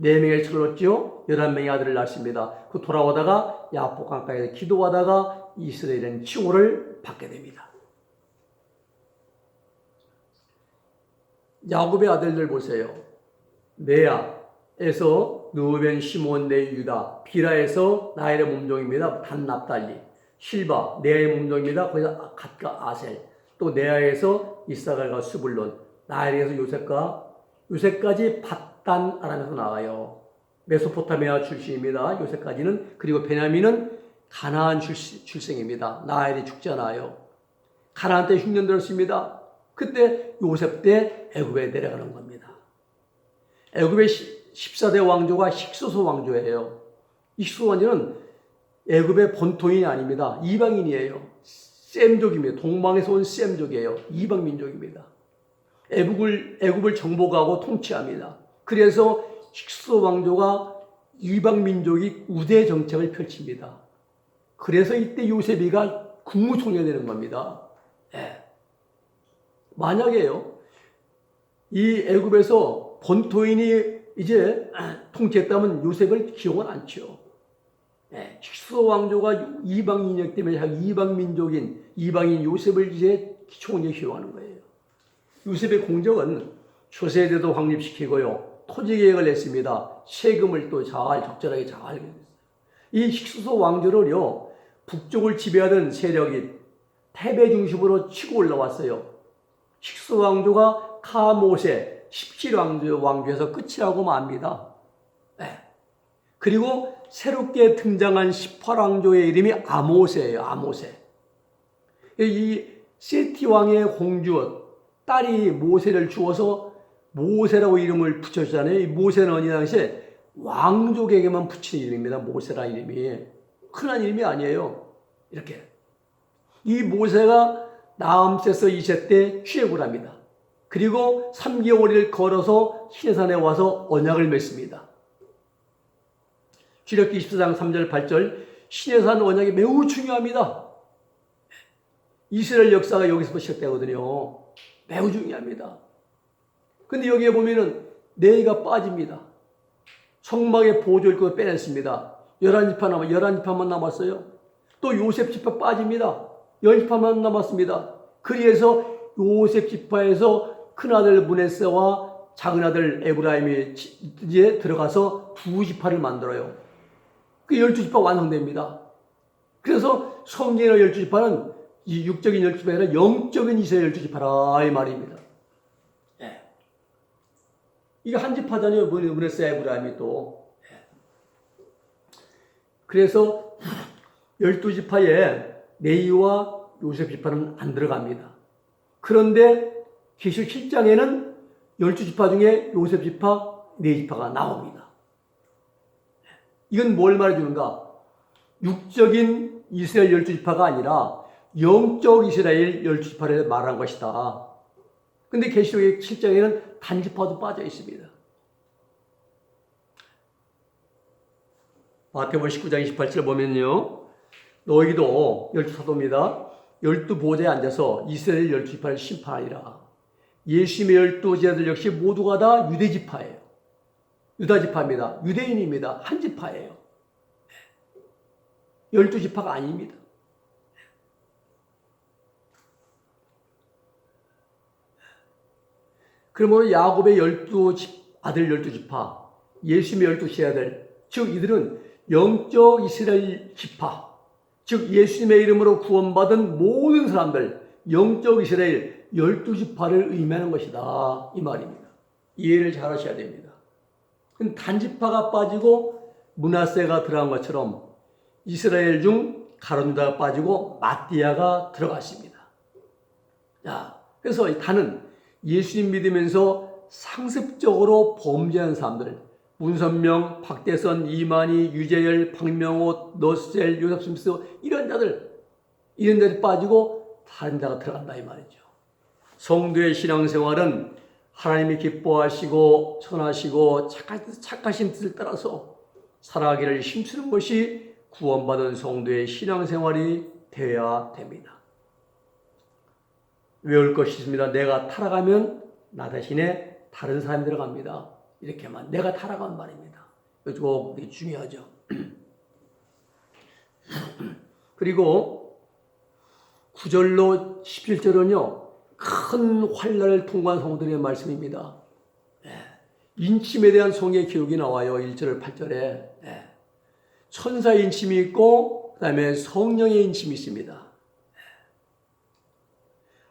4명의 척을 얻지요. 11명의 아들을 낳습니다. 그 돌아오다가 야복 강가에서 기도하다가 이스라엘은 칭호를 받게 됩니다. 야곱의 아들들 보세요. 레아에서 르우벤, 시몬, 레위, 유다, 빌하에서 라헬의 몸종입니다. 단, 납달리, 실바, 레아의 몸종입니다. 거기서 갓과 아셀, 또 레아에서 이사갈과 스불론, 라헬에서 요셉까지 밧단 아람에서 나와요. 메소포타미아 출신입니다. 요셉까지는. 그리고 베냐민은 가나안 출생입니다. 라헬이 죽잖아요. 가나안 때 흉년 들었습니다. 그때 요셉 때 애굽에 내려가는 겁니다. 애굽의 14대 왕조가 힉소스 왕조예요. 이 힉소스 왕조는 애굽의 본토인이 아닙니다. 이방인이에요. 셈족입니다. 동방에서 온 셈족이에요. 이방 민족입니다. 애굽을 정복하고 통치합니다. 그래서 힉소스 왕조가 이방 민족이 우대 정책을 펼칩니다. 그래서 이때 요셉이가 국무총리가 되는 겁니다. 네. 만약에요, 이 애굽에서 본토인이 이제 통치했다면 요셉을 기용은 않죠. 힉소스 왕조가 이방인이기 때문에 이방 민족인 이방인 요셉을 이제 총리에 기용하는 거예요. 요셉의 공적은 초세대도 확립시키고요, 토지 계획을 냈습니다. 세금을 또 적절하게 잘. 이 힉소스 왕조를요, 북쪽을 지배하던 세력이 패배 중심으로 치고 올라왔어요. 힉소스 왕조가 카모세 17왕조에서 끝이라고 맙니다. 네. 그리고 새롭게 등장한 18왕조의 이름이 아모세예요. 아모세. 이 세티 왕의 공주 딸이 모세를 주어서 모세라고 이름을 붙여주잖아요. 이 모세는 어느 당시에 왕족에게만 붙이는 이름입니다. 모세라는 이름이. 흔한 이름이 아니에요. 이렇게. 이 모세가 나암새서 2세 때 취획을 합니다. 그리고 3개월을 걸어서 시내산에 와서 언약을 맺습니다. 출애굽기 24장 3절 8절 시내산 언약이 매우 중요합니다. 이스라엘 역사가 여기서부터 시작되거든요. 매우 중요합니다. 근데 여기에 보면은 레위가 빠집니다. 성막의 보조일 거 빼냈습니다. 11지파만 남았어요. 또 요셉 지파 빠집니다. 10지파만 남았습니다. 그래서 요셉 지파에서 큰아들 므낫세와 작은아들 에브라임이 이제 들어가서 2지파를 만들어요. 그 12지파 완성됩니다. 그래서 성경의 12지파는 이 육적인 12지파가 아니라 영적인 이스라엘 12지파라 이 말입니다. 예. 이게 한 지파잖아요. 므낫세 에브라임이 또. 예. 그래서 12지파에 레위와 요셉 지파는 안 들어갑니다. 그런데 계시록 7장에는 12지파 중에 요셉 지파, 레위지파가 나옵니다. 이건 뭘 말해주는가? 육적인 이스라엘 12지파가 아니라 영적 이스라엘 12지파를 말한 것이다. 근데 계시록 7장에는 단지파도 빠져 있습니다. 마태복음 19장 28절 보면요, 너희도 12사도입니다. 12보좌에 앉아서 이스라엘 12지파를 심판하리라. 예수님의 12제자들 역시 모두가 다 유대지파예요. 유다지파입니다. 유대인입니다. 한 지파예요. 12지파가 아닙니다. 그러므로 야곱의 12아들 12지파, 예수님의 12제자들, 즉 이들은 영적 이스라엘 지파, 즉 예수님의 이름으로 구원받은 모든 사람들, 영적 이스라엘 12지파를 의미하는 것이다 이 말입니다. 이해를 잘 하셔야 됩니다. 단지파가 빠지고 므낫세가 들어간 것처럼 이스라엘 중 가룟 유다가 빠지고 마띠아가 들어갔습니다. 자, 그래서 이 단은 예수님 믿으면서 상습적으로 범죄한 사람들, 문선명, 박대선, 이만희, 유재열, 박명호, 너스셀, 요셉 스미스 이런 자들 빠지고 다른 자가 들어간다 이 말이죠. 성도의 신앙생활은 하나님이 기뻐하시고 선하시고 착하신 뜻을 따라서 살아가기를 힘쓰는 것이 구원받은 성도의 신앙생활이 되어야 됩니다. 외울 것이 있습니다. 내가 타락하면 나 대신에 다른 사람이 들어갑니다. 이렇게만 내가 타락한 말입니다. 이거 되게 중요하죠. 그리고 9절로 17절은요. 큰 환난을 통과한 성도들의 말씀입니다. 인침에 대한 성의 기록이 나와요. 1절 8절에. 천사의 인침이 있고 그 다음에 성령의 인침이 있습니다.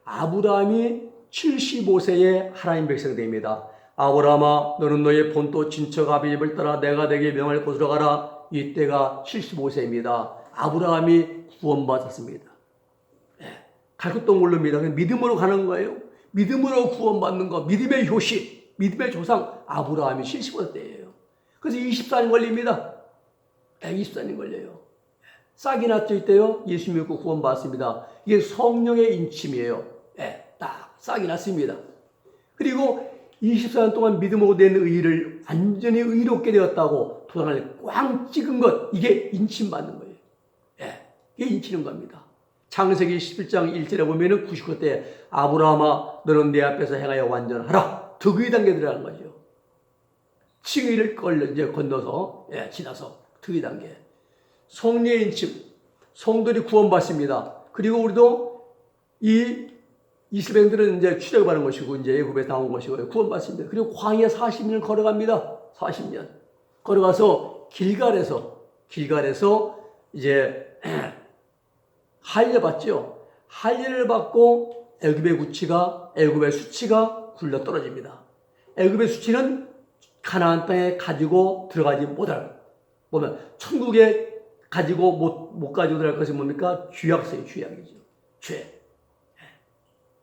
아브라함이 75세에 하나님 백성이 됩니다. 아브라함아 너는 너의 본토 친척 아비집을 따라 내가 내게 명할 곳으로 가라. 이때가 75세입니다. 아브라함이 구원받았습니다. 갈 곳도 모릅니다. 믿음으로 가는 거예요. 믿음으로 구원받는 거. 믿음의 효시, 믿음의 조상 아브라함이 75세 때예요. 그래서 24년 걸립니다. 24년 걸려요. 싹이 났죠 이때요. 예수 믿고 구원받았습니다. 이게 성령의 인침이에요. 딱 싹이 났습니다. 그리고 24년 동안 믿음으로 된 의를 완전히 의롭게 되었다고 도장을 꽝 찍은 것, 이게 인침받는 거예요. 이게 인치는 겁니다. 창세기 11장 1절에 보면은 99대 아브라함아 너는 내 앞에서 행하여 완전하라. 득의 단계 들어간 거죠. 칭의를 이제 건너서 지나서 득의 단계. 성령의 인침, 성들이 구원받습니다. 그리고 우리도 이 이스라엘들은 이제 출애굽하는 것이고 이제 애굽에 나온 것이고 구원받습니다. 그리고 광야 40년을 걸어갑니다. 40년 걸어가서 길갈에서 이제 할례 받죠. 할례를 받고 애굽의 수치가 굴러 떨어집니다. 애굽의 수치는 가나안 땅에 가지고 들어가지 못할, 보면 천국에 가지고 못 가지고 들어갈 것이 뭡니까? 죄악이죠. 죄.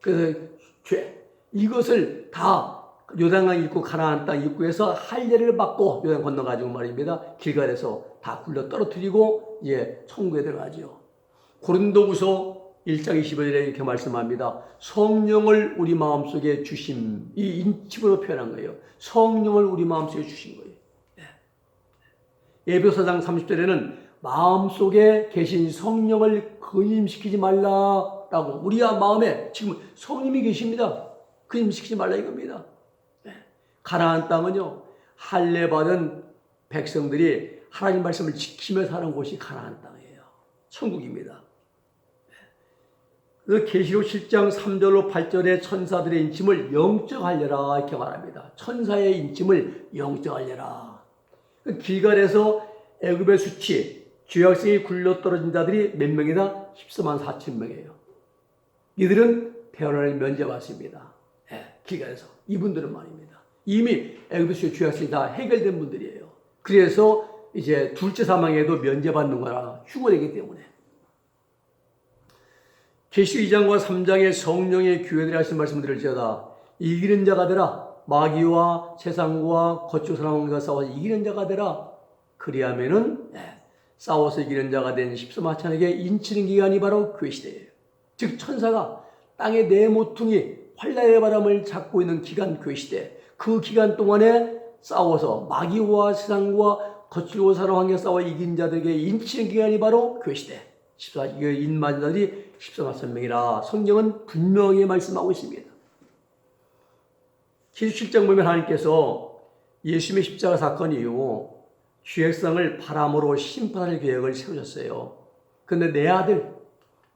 그래서 죄. 이것을 다 요단강 입구 가나안 땅 입구에서 할례를 받고 요단 건너가지고 말입니다. 길갈에서 다 굴러 떨어뜨리고 이제 천국에 들어가죠. 고린도후서 1장 25절에 이렇게 말씀합니다. 성령을 우리 마음속에 주심, 이 인침으로 표현한 거예요. 성령을 우리 마음속에 주신 거예요. 에베소 4장 30절에는 마음속에 계신 성령을 근심시키지 말라라고, 우리 마음에 지금 성령이 계십니다. 근심시키지 말라 이겁니다. 가나안 땅은요, 할례 받은 백성들이 하나님 말씀을 지키며 사는 곳이 가나안 땅이에요. 천국입니다. 그래서 계시록 7장 3절로 8절에 천사들의 인침을 영적 할례라 이렇게 말합니다. 천사의 인침을 영적 할례라. 길갈에서 애굽의 수치, 죄악성이 굴러 떨어진 자들이 몇 명이다? 14만 4천 명이에요. 이들은 배원을 면제받습니다. 길갈에서. 이분들은 말입니다. 이미 애굽의 수치, 죄악성이 다 해결된 분들이에요. 그래서 이제 둘째 사망에도 면제받는 거라, 휴거되기 때문에. 계시록 2장과 3장의 성령의 교회들이 하신 말씀을 들을지어다. 이기는 자가 되라. 마귀와 세상과 거칠 사람과 싸워서 이기는 자가 되라. 그리하면은 싸워서 이기는 자가 된 14만 4천에게 인치는 기간이 바로 교회 시대예요. 즉 천사가 땅의 네 모퉁이 환란의 바람을 잡고 있는 기간, 교회 시대. 그 기간 동안에 싸워서 마귀와 세상과 거칠고 사람과 싸워 이긴 자들에게 인치는 기간이 바로 교회 시대. 인맞은 자들이 14만 4천명이라 성경은 분명히 말씀하고 있습니다. 계시록 7장 보면 하나님께서 예수님의 십자가 사건 이후 죄악성을 바람으로 심판할 계획을 세우셨어요. 그런데 내 아들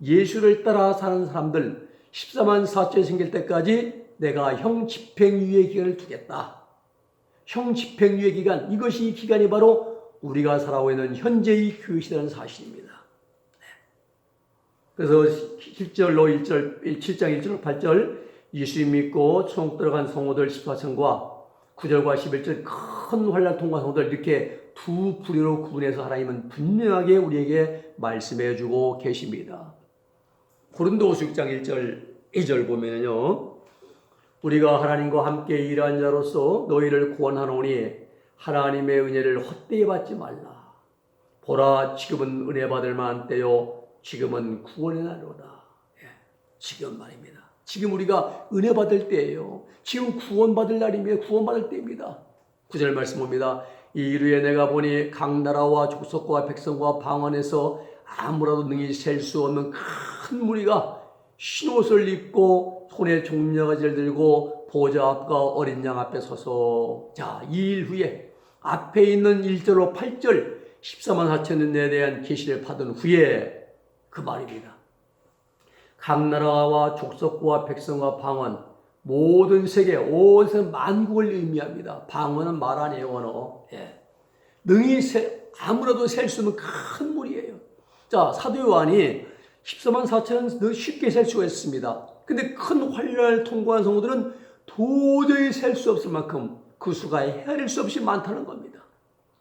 예수를 따라 사는 사람들 14만 4천이 생길 때까지 내가 형 집행유예 기간을 두겠다. 형 집행유예 기간, 이것이 기간이 바로 우리가 살아오고 있는 현재의 교회 시대라는 사실입니다. 그래서 7절로 7장 1절 8절 예수 믿고 천국 들어간 성도들 14천과 9절과 11절 큰 환난 통과 성도들, 이렇게 두 부류로 구분해서 하나님은 분명하게 우리에게 말씀해 주고 계십니다. 고린도후서 6장 1절 2절 보면요, 우리가 하나님과 함께 일한 자로서 너희를 구원하노니 하나님의 은혜를 헛되이 받지 말라. 보라, 지금은 은혜 받을 만한 때요, 지금은 구원의 날이로다. 지금 말입니다. 지금 우리가 은혜 받을 때예요. 지금 구원받을 날입니다. 구원받을 때입니다. 9절 말씀 봅니다. 이르에 내가 보니 각 나라와 족속과 백성과 방언에서 아무라도 능히 셀 수 없는 큰 무리가 흰옷을 입고 손에 종려가지를 들고 보좌 앞과 어린 양 앞에 서서 자, 2일 후에 앞에 있는 1절로 8절 14만 4천년에 대한 계시를 받은 후에 그 말입니다. 각 나라와 족속과 백성과 방언 모든 세계 온 세상 만국을 의미합니다. 방언은 말 아니에요. 언어. 예. 능히 아무라도 셀 수 없는 큰 물이에요. 자, 사도 요한이 14만 4천은 쉽게 셀 수가 있습니다. 근데 큰 환란을 통과한 성도들은 도저히 셀 수 없을 만큼 그 수가 헤아릴 수 없이 많다는 겁니다.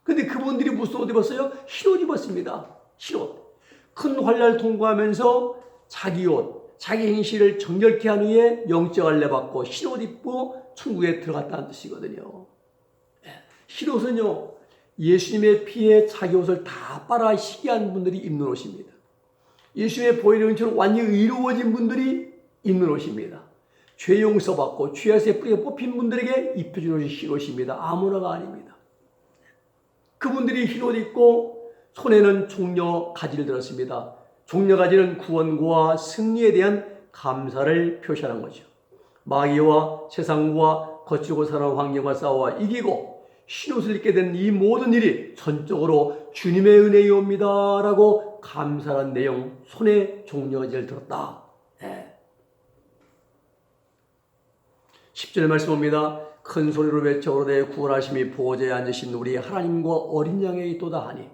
근데 그분들이 무슨 옷 입었어요? 흰옷 입었습니다. 흰옷. 큰 환란을 통과하면서 자기 옷, 자기 행실을 정결케 한 후에 영적 할례 받고 흰옷 입고 천국에 들어갔다는 뜻이거든요. 흰옷은요, 예수님의 피에 자기 옷을 다 빨아 희귀한 분들이 입는 옷입니다. 예수님의 보혈의 은총으로 완전히 의로워진 분들이 입는 옷입니다. 죄 용서받고 죄에서의 뿌리가 뽑힌 분들에게 입혀준 옷이 흰옷입니다. 아무나가 아닙니다. 그분들이 흰옷 입고 손에는 종려 가지를 들었습니다. 종려 가지는 구원과 승리에 대한 감사를 표시하는 거죠. 마귀와 세상과 거치고 사는 환경과 싸워 이기고 흰옷을 입게 된 이 모든 일이 전적으로 주님의 은혜이옵니다 라고 감사한 내용, 손에 종려가지를 들었다. 네. 10절 말씀 봅니다. 큰 소리로 외쳐 오르되 구원하심이 보좌에 앉으신 우리 하나님과 어린 양에 있도다 하니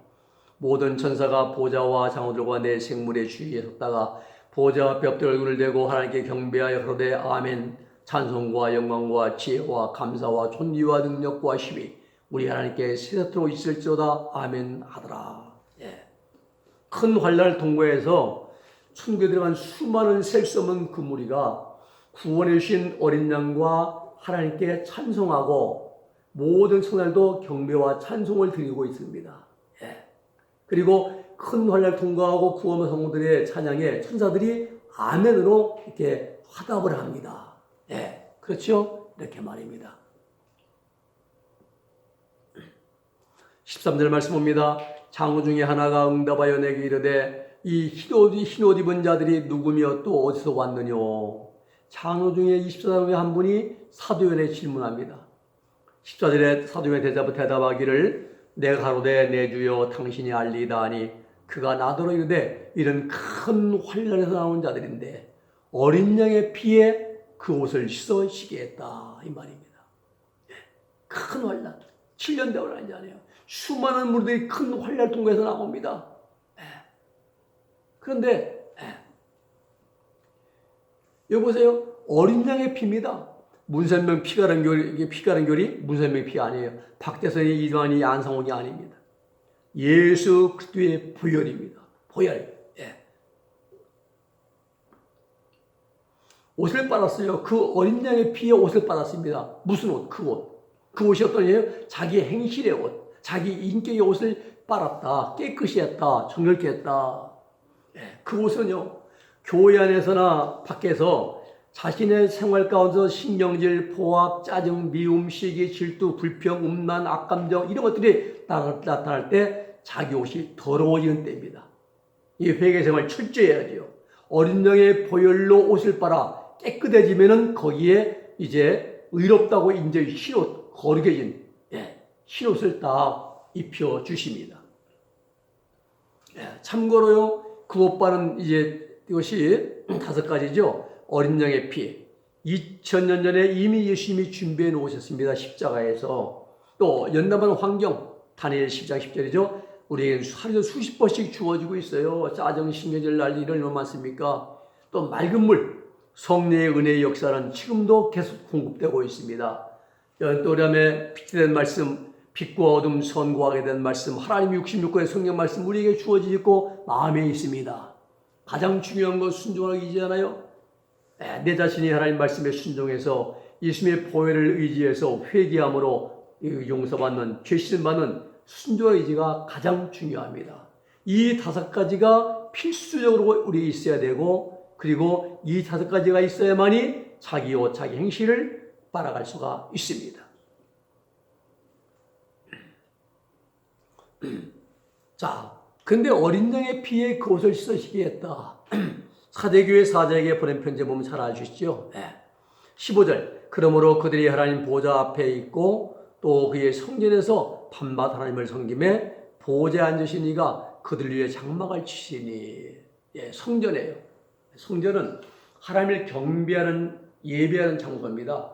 모든 천사가 보좌와 장로들과 내 생물의 주위에 섰다가 보좌 앞에 엎드려 얼굴을 대고 하나님께 경배하여 그러되 아멘. 찬송과 영광과 지혜와 감사와 존귀와 능력과 힘이 우리 하나님께 세세토록 있을지어다 아멘 하더라. 예. 큰 환난을 통과해서 천국에 들어간 수많은 셀 수 없는 그 무리가 구원해 주신 어린 양과 하나님께 찬송하고 모든 성날도 경배와 찬송을 드리고 있습니다. 예. 그리고 큰 환난을 통과하고 구원한 성도들의 찬양에 천사들이 아멘으로 이렇게 화답을 합니다. 예. 그렇죠? 이렇게 말입니다. 13절 말씀 봅니다. 장로 중에 하나가 응답하여 내게 이르되 이 흰옷 입은 자들이 누구며 또 어디서 왔느뇨? 장로 중에 24장 중에 한 분이 사도연에 질문합니다. 14절에 사도연의 대답하기를 내가 가로되 내 주여 당신이 알리다 하니 그가 나더러 이르되 이런 큰 환난에서 나온 자들인데 어린 양의 피에 그 옷을 씻어시게 했다 이 말입니다. 큰 환난 7년 대원을 하지 않아요. 수많은 무리들이 큰 환난을 통해서 나옵니다. 그런데 여기 보세요. 어린 양의 피입니다. 문선명 피가른 결이 문선명 피 아니에요. 박대선이 이만희 안상옥이 아닙니다. 예수 그리스도의 보혈입니다. 보혈. 옷을 빨았어요. 그 어린 양의 피에 옷을 빨았습니다. 무슨 옷? 그 옷. 그 옷이 어떤 옷이에요? 자기 행실의 옷. 자기 인격의 옷을 빨았다. 깨끗이 했다. 정결케 했다. 그 옷은요. 교회 안에서나 밖에서 자신의 생활 가운데서 신경질, 포압, 짜증, 미움, 시기, 질투, 불평, 음란, 악감정 이런 것들이 나타날 때 자기 옷이 더러워지는 때입니다. 이 회개 생활 철저히 해야 돼요. 어린 양의 보혈로 옷을 빨아 깨끗해지면은 거기에 이제 의롭다고 인정해 흰옷, 거룩해진 흰옷을 딱 입혀 주십니다. 참고로요, 그 옷바는 이제 이것이 5가지죠. 어린 양의 피. 2000년 전에 이미 예수님이 준비해 놓으셨습니다. 십자가에서. 또 연단받은 환경. 다니엘 10장 10절이죠. 우리에게 하루에 수십 번씩 주어지고 있어요. 짜증, 신경질 날 일이 얼마나 많습니까? 또 맑은 물. 성령의 은혜의 역사는 지금도 계속 공급되고 있습니다. 또 그다음에 빛된 말씀. 빛과 어둠 선고하게 된 말씀, 하나님 66권의 성경 말씀 우리에게 주어져 있고 마음에 있습니다. 가장 중요한 건 순종하기잖아요. 내 자신이 하나님 말씀에 순종해서 예수님의 보혈을 의지해서 회개함으로 용서받는, 죄신받는 순종의 의지가 가장 중요합니다. 이 5가지가 필수적으로 우리에 있어야 되고, 그리고 이 5가지가 있어야만이 자기 옷, 자기 행실을 따라갈 수가 있습니다. 자, 근데 어린 양의 피에 그 옷을 씻으시게 했다. 사대교회 사자에게 보낸 편지 보면 잘 아시죠? 15절 그러므로 그들이 하나님 보좌 앞에 있고 또 그의 성전에서 밤낮 하나님을 섬김에 보좌에 앉으신 이가 그들 위해 장막을 치시니. 성전이에요. 성전은 하나님을 경배하는 예배하는 장소입니다.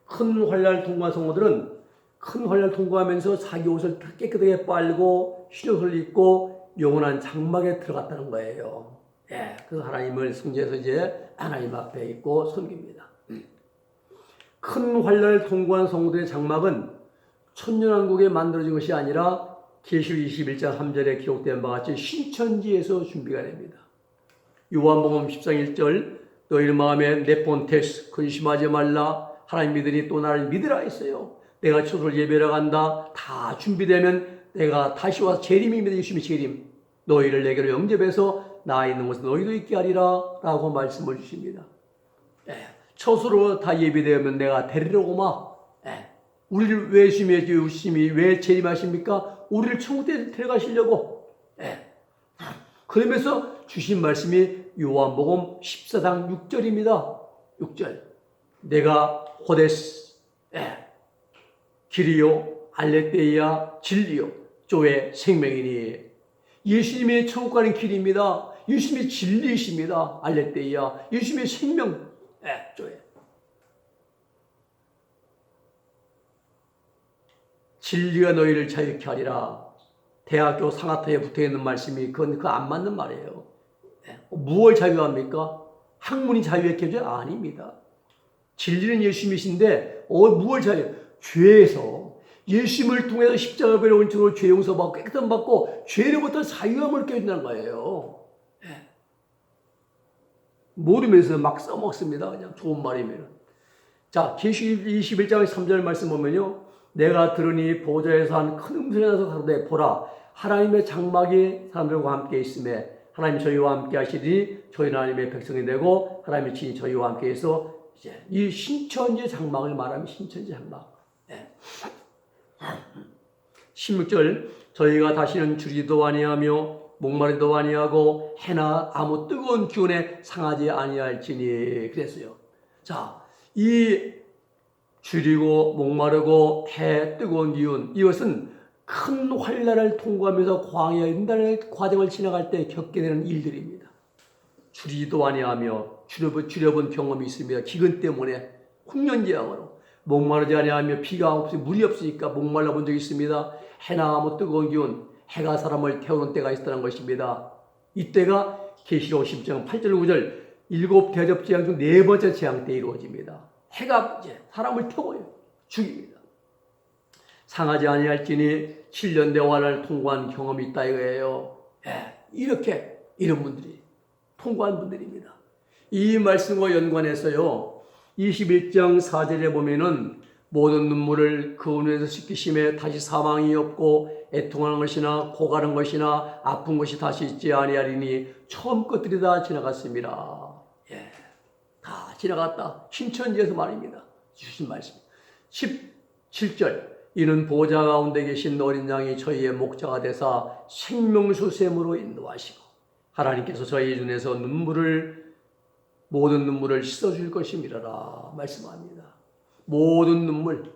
큰 환난을 통과한 성도들은 큰 환난을 통과하면서 자기 옷을 깨끗하게 빨고 흰옷을 입고 영원한 장막에 들어갔다는 거예요. 그래서 하나님을 성전에서 이제 하나님 앞에 있고 섬깁니다. 큰 환난을 통과한 성도들의 장막은 천년왕국에 만들어진 것이 아니라 계시록 21장 3절에 기록된 바와 같이 신천지에서 준비가 됩니다. 요한복음 10장 1절 너희는 마음에 네폰테스 근심하지 말라 하나님 믿으니 또 나를 믿으라 했어요. 내가 초설 예배를 간다. 다 준비되면 내가 다시 와서 재림입니다. 예수님의 재림. 너희를 내게로 영접해서 나 있는 곳에 너희도 있게 하리라 라고 말씀을 주십니다. 처수로 다 예비되면 내가 데리러 오마. 우리를 왜 예수님이 왜 재림하십니까? 우리를 천국에 데려가시려고. 그러면서 주신 말씀이 요한복음 14장 6절입니다. 6절. 내가 호데스, 길이요, 알레테이아, 진리요, 조의 생명이니. 예수님의 천국 가는 길입니다. 예수님의 진리이십니다. 알레테이아, 예수님의 생명, 조에. 진리가 너희를 자유케 하리라. 대학교 상하터에 붙어있는 말씀이 그건 안 맞는 말이에요. 무엇을 자유합니까? 학문이 자유케 해줘요? 아닙니다. 진리는 예수님이신데 무엇을 자유? 죄에서 예수님을 통해서 십자가 배로 온처로 죄 용서받고 깨끗함 받고 죄로부터 자유함을 깨준다는 거예요. 모르면서 막 써먹습니다. 그냥 좋은 말이면. 자, 계시록 21장 3절 말씀 보면요. 내가 들으니 보좌에서 한 큰 음성이 나서 가로되 보라 하나님의 장막이 사람들과 함께 있음에 하나님이 저희와 함께 하시리니 저희는 하나님의 백성이 되고 하나님의 친히 저희와 함께 해서 이제 이 신천지의 장막을 말하면 신천지 장막. 16절 저희가 다시는 줄이도 아니하며 목마르도 아니하고 해나 아무 뜨거운 기운에 상하지 아니할지니 그랬어요. 자, 이 줄이고 목마르고 해 뜨거운 기운 이것은 큰 환난을 통과하면서 광야의 인단의 과정을 지나갈 때 겪게 되는 일들입니다. 줄이도 아니하며 줄여본 경험이 있습니다. 기근 때문에 홍련지향으로 목마르지 아니하며 비가 없이 물이 없으니까 목말라 본 적이 있습니다. 해나 아무 뜨거운 기운 해가 사람을 태우는 때가 있었다는 것입니다. 이때가 계시록 10장 8절 9절 일곱 대접 재앙 중 네 번째 재앙 때 이루어집니다. 해가 이제 사람을 태워요. 죽입니다. 상하지 아니할지니 7년 대환을 통과한 경험이 있다 이거예요. 이렇게 이런 분들이 통과한 분들입니다. 이 말씀과 연관해서요. 21장 4절에 보면은 모든 눈물을 그 은혜에서 씻기심에 다시 사망이 없고 애통하는 것이나 고가는 것이나 아픈 것이 다시 있지 아니하리니 처음 것들이 다 지나갔습니다. 다 지나갔다. 신천지에서 말입니다. 주신 말씀. 17절 이는 보좌 가운데 계신 어린 양이 저희의 목자가 되사 생명수 샘으로 인도하시고 하나님께서 저희 눈에서 모든 눈물을 씻어줄 것임이라라 말씀합니다. 모든 눈물.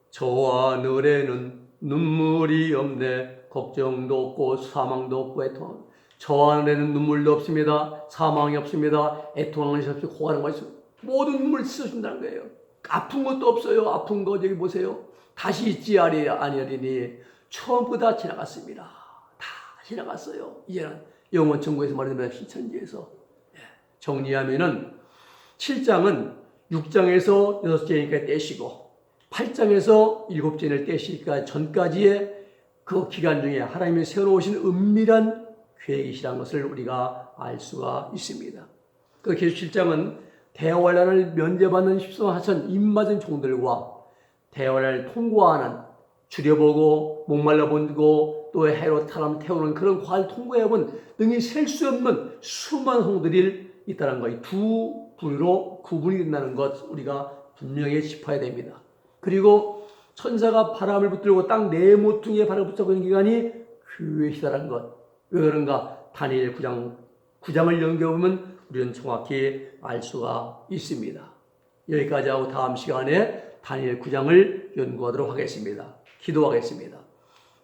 저와 너에는 눈물이 없네. 걱정도 없고 사망도 없고 애통. 저와 너에는 눈물도 없습니다. 사망이 없습니다. 애통하는 것이 없고 고하는 것이 없습니다. 모든 눈물을 씻어준다는 거예요. 아픈 것도 없어요. 아픈 거 여기 보세요. 다시 있지 아니하리니 처음부터 다 지나갔습니다. 다 지나갔어요. 이제는 영원 천국에서 말하는 신천지에서 정리하면은 7장은 6장에서 6장이니까 떼시고 8장에서 7장을 떼시니까 전까지의 그 기간 중에 하나님이 세워놓으신 은밀한 계획이시라는 것을 우리가 알 수가 있습니다. 그 계시록 7장은 대환란을 면제받는 십성하천 입맞은 종들과 대환란을 통과하는 줄여보고 목말라보고 또 해로 사람 태우는 그런 과를 통과해본 능히 셀 수 없는 수많은 성들이 있다는 것, 두 부류로 구분이 된다는 것 우리가 분명히 짚어야 됩니다. 그리고 천사가 바람을 붙들고 땅 네 모퉁이에 바람을 붙잡고 있는 기간이 교회시다라는 것. 왜 그런가? 다니엘 9장 9장을 연결해보면 우리는 정확히 알 수가 있습니다. 여기까지 하고 다음 시간에 다니엘 9장을 연구하도록 하겠습니다. 기도하겠습니다.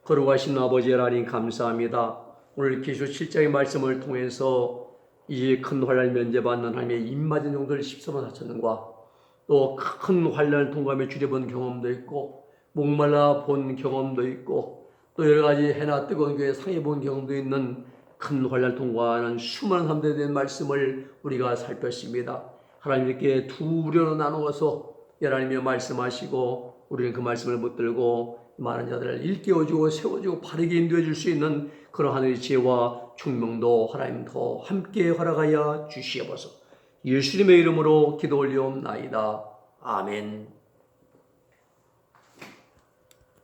거룩하신 아버지 하나님 감사합니다. 오늘 계시록 7장의 말씀을 통해서 이 큰 환난을 면제받는 하나님의 입맞은 종들 14만 4천과 또 큰 환난을 통과하며 주려본 경험도 있고 목말라 본 경험도 있고 또 여러 가지 해나 뜨거운 교회 상해 본 경험도 있는 큰 환난을 통과하는 수많은 사람들에 대한 말씀을 우리가 살폈습니다. 하나님께 두 부류로 나누어서 하나님이 말씀하시고 우리는 그 말씀을 붙들고 많은 자들을 일깨워주고 세워주고 바르게 인도해 줄 수 있는 그런 하늘의 지혜와 총명도 하나님 더 함께 허락하여 주시옵소서. 예수님의 이름으로 기도 올리옵나이다. 아멘.